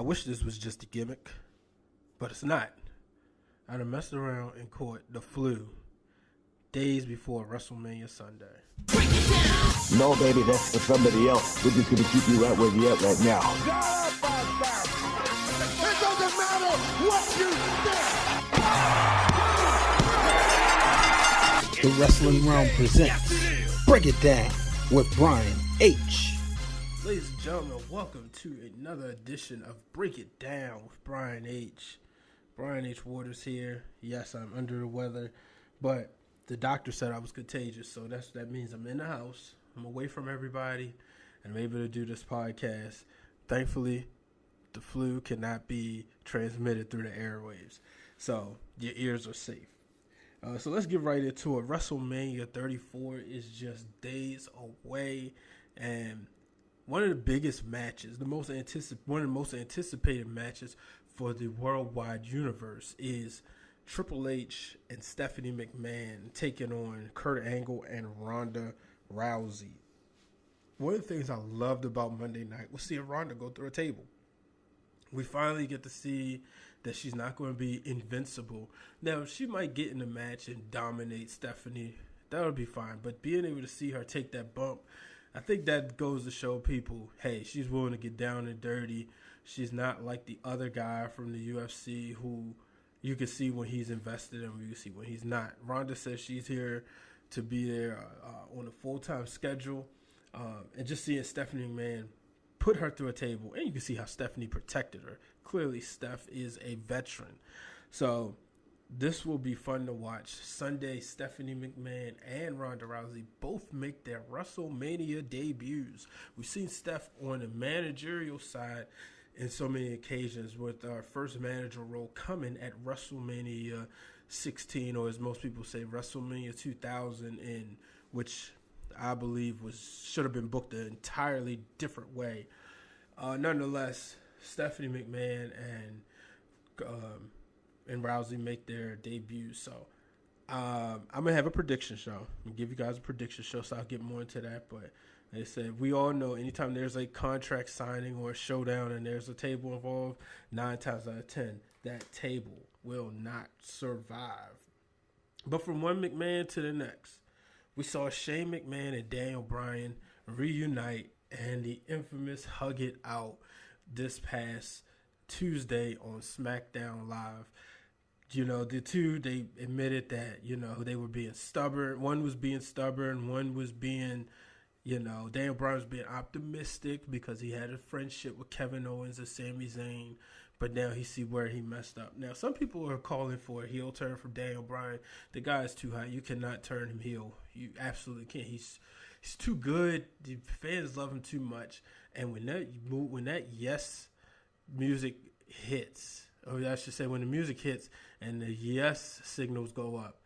I wish this was just a gimmick, but it's not. I done messed around and caught the flu days before WrestleMania Sunday. No, baby, that's for somebody else. We're just going to keep you right where you're at right now. It doesn't matter what you think. The Wrestling Wrealm presents Break It Down with Brian H. Ladies and gentlemen, welcome to another edition of Break It Down with Brian H. Brian H. Waters here. Yes, I'm under the weather, but the doctor said I was contagious, so that means I'm in the house. I'm away from everybody, and I'm able to do this podcast. Thankfully, the flu cannot be transmitted through the airwaves, so your ears are safe. So let's get right into it. WrestleMania 34 is just days away, and one of the biggest matches, one of the most anticipated matches for the worldwide universe is Triple H and Stephanie McMahon taking on Kurt Angle and Ronda Rousey. One of the things I loved about Monday night was seeing Ronda go through a table. We finally get to see that she's not going to be invincible. Now, she might get in the match and dominate Stephanie. That would be fine. But being able to see her take that bump, I think that goes to show people, hey, she's willing to get down and dirty. She's not like the other guy from the UFC who you can see when he's invested and you can see when he's not. Ronda says she's here to be there on a full-time schedule. And just seeing Stephanie McMahon put her through a table, and you can see how Stephanie protected her. Clearly, Steph is a veteran. So this will be fun to watch. Sunday, Stephanie McMahon and Ronda Rousey both make their WrestleMania debuts. We've seen Steph on the managerial side in so many occasions, with our first manager role coming at WrestleMania 16, or as most people say, WrestleMania 2000, in which I believe should have been booked an entirely different way. Nonetheless, Stephanie McMahon and Rousey make their debuts. So I'm gonna have a prediction show. I'm gonna give you guys a prediction show, so I'll get more into that. But they said we all know anytime there's a contract signing or a showdown and there's a table involved, 9 times out of 10 that table will not survive. But from one McMahon to the next, we saw Shane McMahon and Daniel Bryan reunite and the infamous Hug It Out this past Tuesday on SmackDown Live. You know, the two, they admitted that, you know, they were being stubborn. One was being stubborn. One was being, you know, Daniel Bryan was being optimistic because he had a friendship with Kevin Owens and Sami Zayn. But now he see where he messed up. Now, some people are calling for a heel turn from Daniel Bryan. The guy is too high. You cannot turn him heel. You absolutely can't. He's too good. The fans love him too much. And when that yes music hits, or I should say when the music hits and the yes signals go up,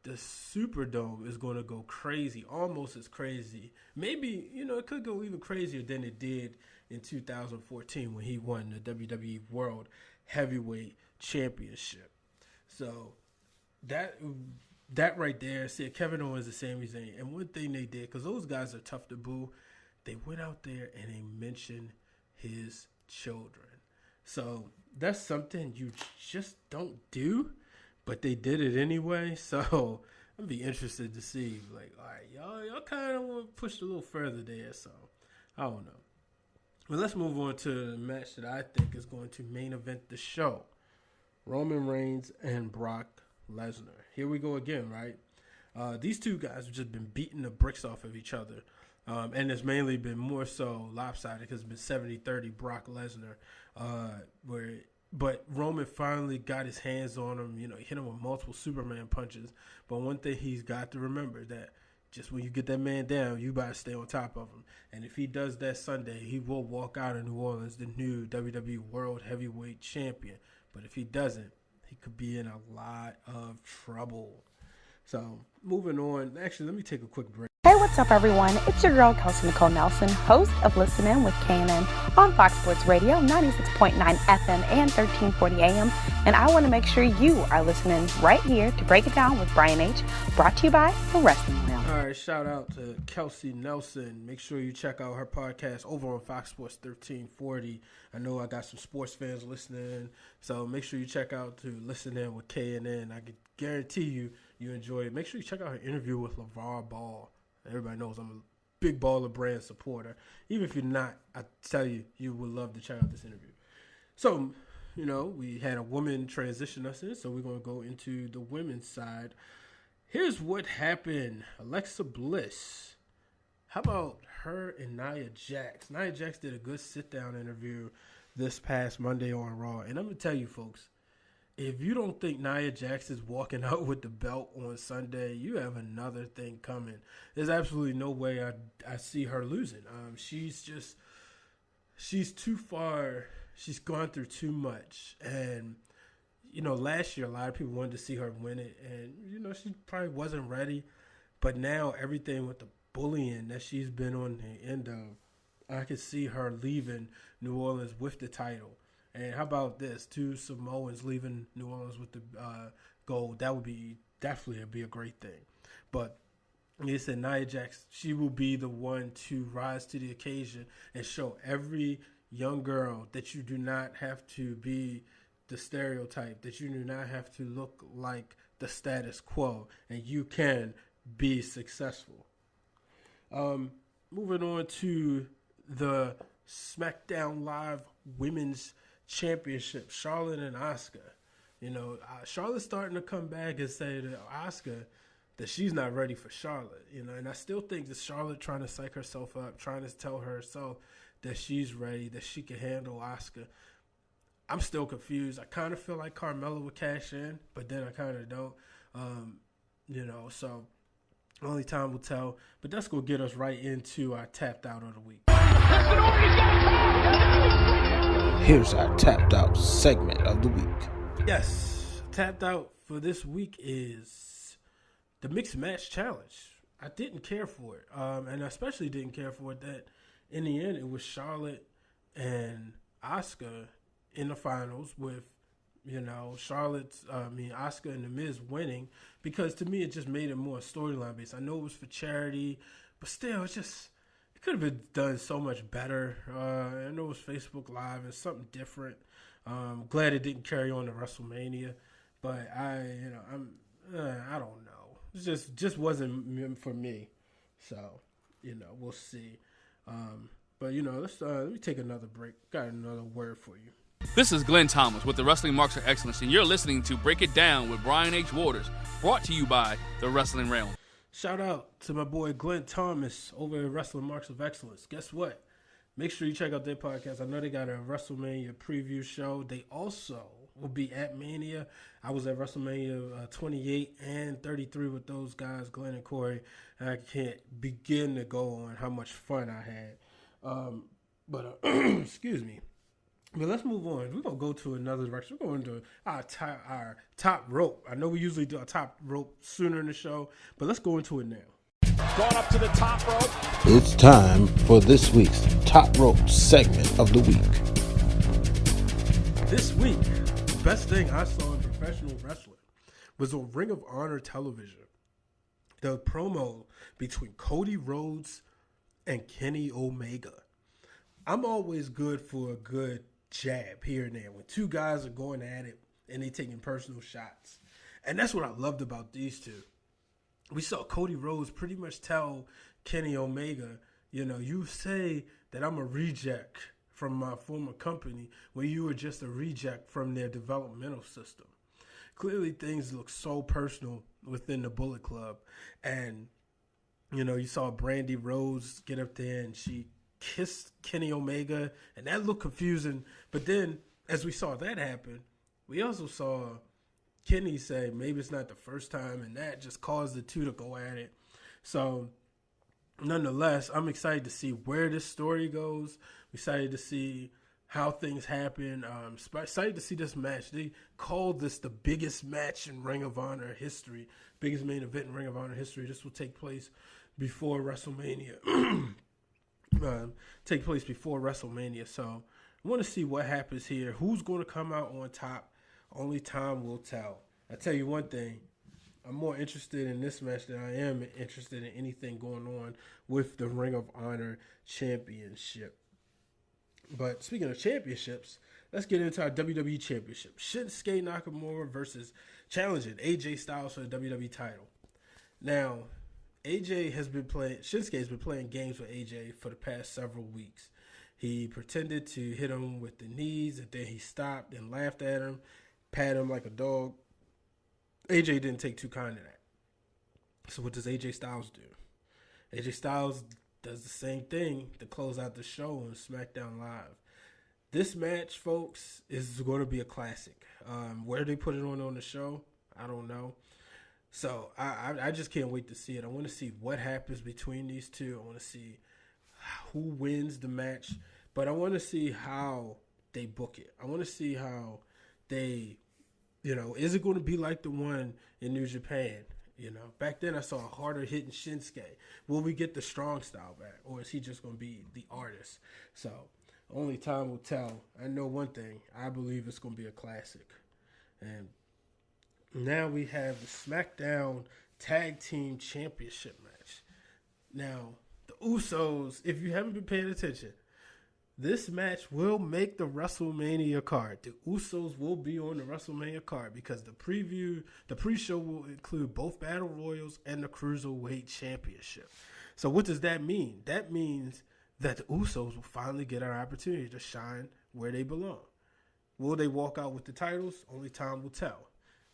the Superdome is going to go crazy, almost as crazy. Maybe, you know, it could go even crazier than it did in 2014 when he won the WWE World Heavyweight Championship. So that right there, see Kevin Owens and Sami Zayn. And one thing they did, because those guys are tough to boo, they went out there and they mentioned his children. So that's something you just don't do, but they did it anyway. So I'd be interested to see, like, all right, y'all kind of want to push a little further there. So I don't know. But let's move on to the match that I think is going to main event the show. Roman Reigns and Brock Lesnar. Here we go again, right? These two guys have just been beating the bricks off of each other. And it's mainly been more so lopsided because it's been 70-30 Brock Lesnar. But Roman finally got his hands on him. You know, he hit him with multiple Superman punches. But one thing he's got to remember that just when you get that man down, you got to stay on top of him. And if he does that Sunday, he will walk out of New Orleans the new WWE World Heavyweight Champion. But if he doesn't, he could be in a lot of trouble. So moving on. Actually, let me take a quick break. Hey, what's up, everyone? It's your girl, Kelsey Nicole Nelson, host of Listening with Kanan on Fox Sports Radio, 96.9 FM and 1340 AM. And I want to make sure you are listening right here to Break It Down with Brian H., brought to you by The Wrestling Wrealm. All right, shout out to Kelsey Nelson. Make sure you check out her podcast over on Fox Sports 1340. I know I got some sports fans listening, so make sure you check out to Listen In with K&N. I can guarantee you enjoy it. Make sure you check out her interview with LeVar Ball. Everybody knows I'm a big Baller brand supporter. Even if you're not, I tell you, you would love to check out this interview. So, we had a woman transition us in, so we're going to go into the women's side. Here's what happened. Alexa Bliss. How about her and Nia Jax? Nia Jax did a good sit-down interview this past Monday on Raw. And I'm going to tell you, folks, if you don't think Nia Jax is walking out with the belt on Sunday, you have another thing coming. There's absolutely no way I see her losing. She's too far. She's gone through too much. And last year, a lot of people wanted to see her win it. And, she probably wasn't ready. But now, everything with the bullying that she's been on the end of, I could see her leaving New Orleans with the title. And how about this? 2 Samoans leaving New Orleans with the gold. That would be definitely a great thing. But like I said, Nia Jax, she will be the one to rise to the occasion and show every young girl that you do not have to be the stereotype, that you do not have to look like the status quo, and you can be successful. Moving on to the SmackDown Live Women's Championship, Charlotte and Asuka. Charlotte's starting to come back and say to Asuka that she's not ready for Charlotte. And I still think that Charlotte trying to psych herself up, trying to tell herself that she's ready, that she can handle Asuka. I'm still confused. I kind of feel like Carmella would cash in, but then I kind of don't. So only time will tell. But that's going to get us right into our Tapped Out of the Week. Here's our Tapped Out segment of the week. Yes, Tapped Out for this week is the Mixed Match Challenge. I didn't care for it, and I especially didn't care for it that in the end it was Charlotte and Asuka in the finals with, Asuka and The Miz winning, because to me it just made it more storyline based. I know it was for charity, but still, it could have been done so much better. I know it was Facebook Live and something different. I'm glad it didn't carry on to WrestleMania, but I don't know. It just wasn't for me. So, we'll see. But let me take another break. Got another word for you. This is Glenn Thomas with the Wrestling Marks of Excellence, and you're listening to Break It Down with Brian H. Waters, brought to you by the Wrestling Wrealm. Shout out to my boy Glenn Thomas over at Wrestling Marks of Excellence. Guess what? Make sure you check out their podcast. I know they got a WrestleMania preview show. They also will be at Mania. I was at WrestleMania 28 and 33 with those guys, Glenn and Corey. And I can't begin to go on how much fun I had. Excuse me. But let's move on. We're going to go to another direction. We're going to our top rope. I know we usually do our top rope sooner in the show, but let's go into it now. Going up to the top rope. It's time for this week's Top Rope segment of the week. This week, the best thing I saw in professional wrestling was on Ring of Honor television. The promo between Cody Rhodes and Kenny Omega. I'm always good for a good jab here and there when two guys are going at it and they taking personal shots. And that's what I loved about these two. We saw Cody Rhodes pretty much tell Kenny Omega, you say that I'm a reject from my former company when you were just a reject from their developmental system. Clearly things look so personal within the Bullet Club. And, you saw Brandy Rhodes get up there and she kissed Kenny Omega, and that looked confusing. But then, as we saw that happen, we also saw Kenny say maybe it's not the first time, and that just caused the two to go at it. So, nonetheless, I'm excited to see where this story goes. I'm excited to see how things happen. Excited to see this match. They called this the biggest match in Ring of Honor history, biggest main event in Ring of Honor history. This will take place before WrestleMania. So I want to see what happens here. Who's going to come out on top? Only time will tell. I tell you one thing. I'm more interested in this match than I am interested in anything going on with the Ring of Honor Championship. But speaking of championships, let's get into our WWE Championship. Shinsuke Nakamura versus challenging AJ Styles for the WWE title. Now, Shinsuke has been playing games with AJ for the past several weeks. He pretended to hit him with the knees, and then he stopped and laughed at him, pat him like a dog. AJ didn't take too kind to that. So what does AJ Styles do? AJ Styles does the same thing to close out the show on SmackDown Live. This match, folks, is going to be a classic. Where they put it on the show, I don't know. So I just can't wait to see it. I want to see what happens between these two. I want to see who wins the match. But I want to see how they book it. I want to see how they, is it going to be like the one in New Japan? Back then I saw a harder hitting Shinsuke. Will we get the strong style back? Or is he just going to be the artist? So only time will tell. I know one thing. I believe it's going to be a classic. And now we have the SmackDown Tag Team Championship match. Now, the Usos, if you haven't been paying attention, this match will make the WrestleMania card. The Usos will be on the WrestleMania card because the pre-show will include both Battle Royals and the Cruiserweight Championship. So what does that mean? That means that the Usos will finally get an opportunity to shine where they belong. Will they walk out with the titles? Only time will tell.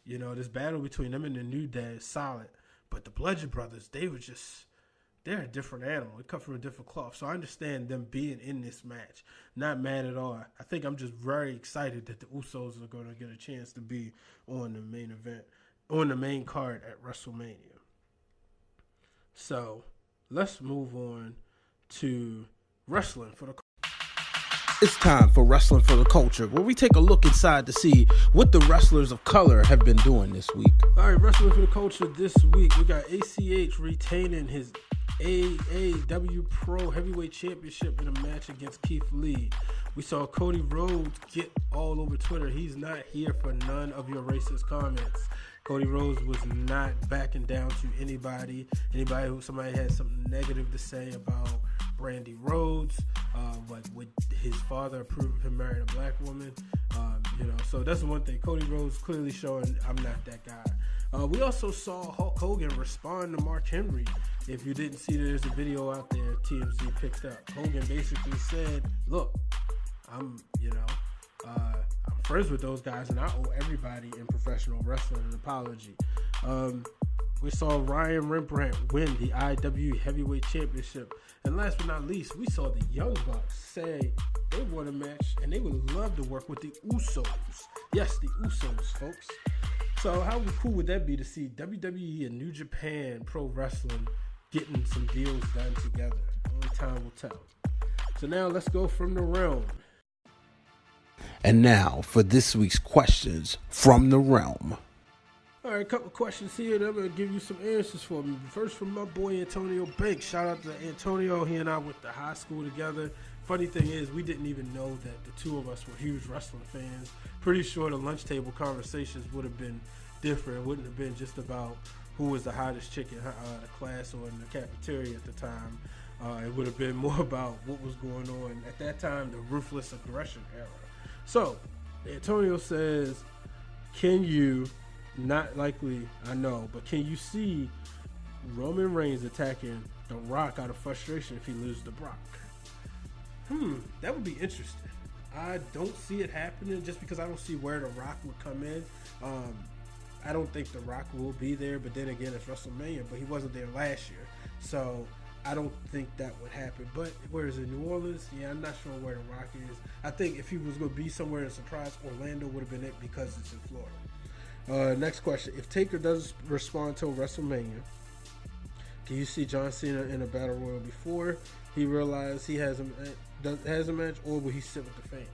This battle between them and the New Day is solid. But the Bludgeon Brothers, they're a different animal. They come from a different cloth. So I understand them being in this match. Not mad at all. I think I'm just very excited that the Usos are going to get a chance to be on the main event, on the main card at WrestleMania. So let's move on to wrestling for the It's time for Wrestling for the Culture, where we take a look inside to see what the wrestlers of color have been doing this week. All right, Wrestling for the Culture this week. We got ACH retaining his AAW Pro Heavyweight Championship in a match against Keith Lee. We saw Cody Rhodes get all over Twitter. He's not here for none of your racist comments. Cody Rhodes was not backing down to anybody. Somebody had something negative to say about Brandy Rhodes, would his father approve of him marrying a black woman? So that's the one thing. Cody Rhodes clearly showing I'm not that guy. We also saw Hulk Hogan respond to Mark Henry. If you didn't see, there's a video out there TMZ picked up. Hogan basically said, look, I'm friends with those guys and I owe everybody in professional wrestling an apology. We saw Ryan Rembrandt win the IW Heavyweight Championship. And last but not least, we saw the Young Bucks say they want a match and they would love to work with the Usos. Yes, the Usos, folks. So how cool would that be to see WWE and New Japan Pro Wrestling getting some deals done together? Only time will tell. So now let's go from the Wrealm. And now for this week's questions from the Wrealm. All right, a couple of questions here that I'm going to give you some answers for me. First from my boy Antonio Banks. Shout out to Antonio. He and I went to high school together. Funny thing is, we didn't even know that the two of us were huge wrestling fans. Pretty sure the lunch table conversations would have been different. It wouldn't have been just about who was the hottest chick in the class or in the cafeteria at the time. It would have been more about what was going on at that time, the ruthless aggression era. So, Antonio says, can you, not likely, I know, but can you see Roman Reigns attacking The Rock out of frustration if he loses to Brock? That would be interesting. I don't see it happening just because I don't see where The Rock would come in. I don't think The Rock will be there, but then again, it's WrestleMania, but he wasn't there last year. So I don't think that would happen. But where is it, New Orleans? Yeah, I'm not sure where The Rock is. I think if he was going to be somewhere in surprise, Orlando would have been it because it's in Florida. Next question. If Taker does respond until WrestleMania, can you see John Cena in a Battle Royal before he realized he has a match, or will he sit with the fans?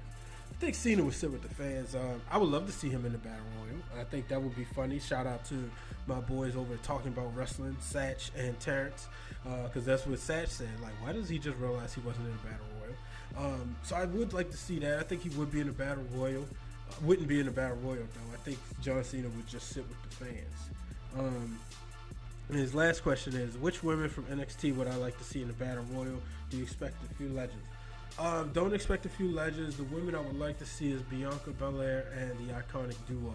I think Cena would sit with the fans. I would love to see him in the Battle Royal. I think that would be funny. Shout out to my boys over at Talking About Wrestling, Satch and Terrence, because that's what Satch said. Like, why does he just realize he wasn't in the Battle Royal? So I would like to see that. I think he would be in the Battle Royal. Wouldn't be in the Battle Royal, though. I think John Cena would just sit with the fans. And his last question is, which women from NXT would I like to see in the Battle Royal? Do you expect a few legends? Don't expect a few legends. The women I would like to see is Bianca Belair and the Iconic Duo.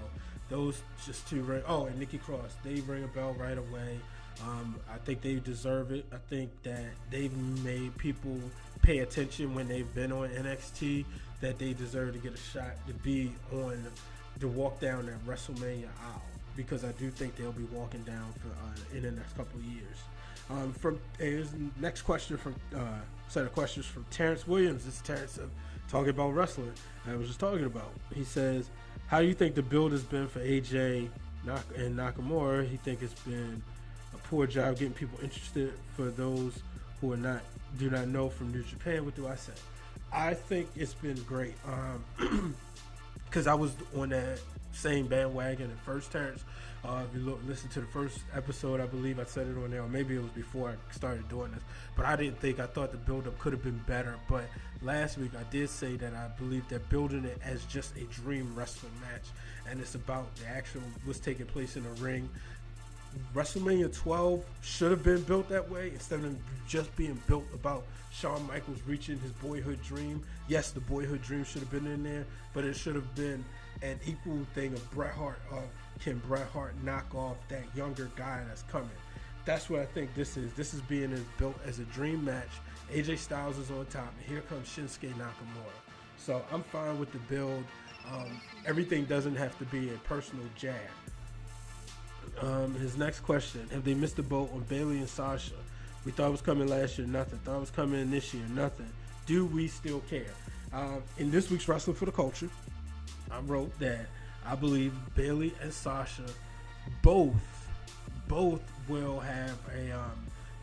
Those just two ring. Oh, and Nikki Cross. They ring a bell right away. I think they deserve it. I think that they've made people pay attention when they've been on NXT, that they deserve to get a shot to be on, to walk down that WrestleMania aisle, because I do think they'll be walking down for, in the next couple of years. Here's the next question from set of questions from Terrence Williams. This is Terrence talking about wrestling I was just talking about. He says, how do you think the build has been for AJ and Nakamura? He think it's been a poor job getting people interested. For those who do not know from New Japan, what do I say? I think it's been great, because I was on that same bandwagon at first, Terrence. If you listen to the first episode, I believe I said it on there, or maybe it was before I started doing this, but I thought the build-up could have been better. But last week I did say that I believe that building it as just a dream wrestling match, and it's about the actual what's taking place in the ring. WrestleMania 12 should have been built that way, instead of just being built about Shawn Michaels reaching his boyhood dream. Yes, the boyhood dream should have been in there, but it should have been an equal thing of Bret Hart. Can Bret Hart knock off that younger guy that's coming? That's what I think this is. This is being built as a dream match. AJ Styles is on top, and here comes Shinsuke Nakamura. So I'm fine with the build. Everything doesn't have to be a personal jab. His next question: have they missed the boat on Bayley and Sasha? We thought it was coming last year, nothing. Thought it was coming this year, nothing. Do we still care? In this week's Wrestling for the Culture, I wrote that I believe Bayley and Sasha both will have a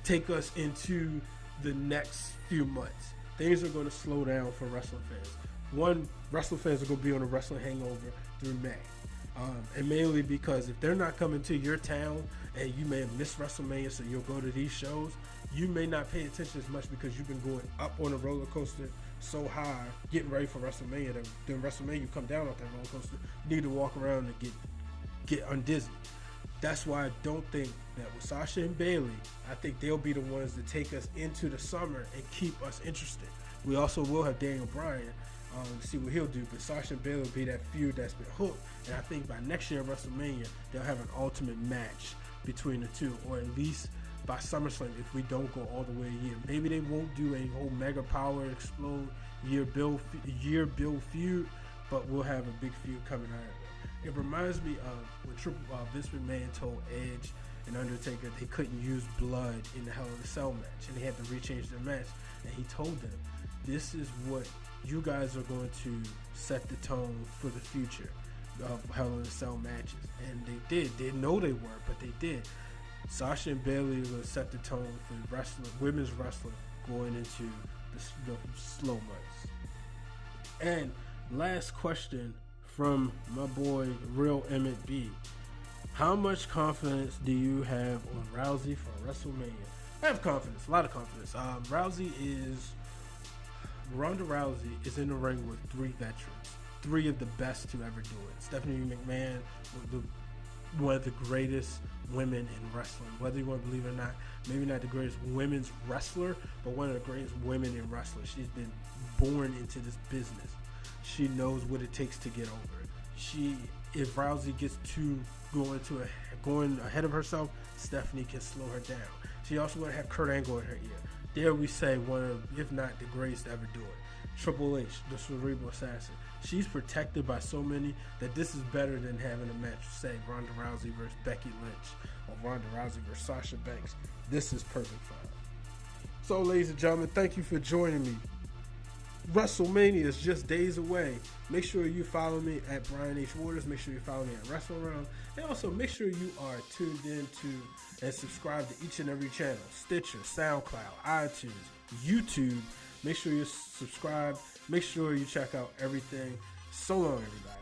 take us into the next few months. Things are going to slow down for wrestling fans. One, wrestling fans are going to be on a wrestling hangover through May. And mainly because if they're not coming to your town, and you may have missed WrestleMania, so you'll go to these shows, you may not pay attention as much because you've been going up on a roller coaster so high, getting ready for WrestleMania, that during WrestleMania you come down off that roller coaster, you need to walk around and get undizzy. That's why I don't think that with Sasha and Bayley, I think they'll be the ones to take us into the summer and keep us interested. We also will have Daniel Bryan to see what he'll do, but Sasha and Bayley will be that feud that's been hooked, and I think by next year at WrestleMania they'll have an ultimate match between the two, or at least by SummerSlam if we don't go all the way a year. Maybe they won't do a whole Mega Power Explode year build feud, but we'll have a big feud coming out of it. It reminds me of when Vince McMahon told Edge and Undertaker they couldn't use blood in the Hell in a Cell match, and they had to rechange their match, and he told them, this is what you guys are going to set the tone for the future of Hell in a Cell matches. And they did. They didn't know they were, but they did. Sasha and Bayley will set the tone for wrestling, women's wrestling, going into the slow months. And last question from my boy Real Emmett B. How much confidence do you have on Rousey for WrestleMania? I have confidence, a lot of confidence. Ronda Rousey is in the ring with three veterans, three of the best to ever do it. Stephanie McMahon, one of the greatest women in wrestling. Whether you want to believe it or not, maybe not the greatest women's wrestler, but one of the greatest women in wrestling. She's been born into this business. She knows what it takes to get over it. If Rousey gets going ahead of herself, Stephanie can slow her down. She also want to have Kurt Angle in her ear. Dare we say one of, if not the greatest to ever do it. Triple H, the Cerebral Assassin. She's protected by so many that this is better than having a match, say, Ronda Rousey versus Becky Lynch or Ronda Rousey versus Sasha Banks. This is perfect for her. So, ladies and gentlemen, thank you for joining me. WrestleMania is just days away. Make sure you follow me at Brian H. Waters. Make sure you follow me at WrestleRealm. And also make sure you are tuned in to and subscribe to each and every channel. Stitcher, SoundCloud, iTunes, YouTube. Make sure you subscribe. Make sure you check out everything. So long, everybody.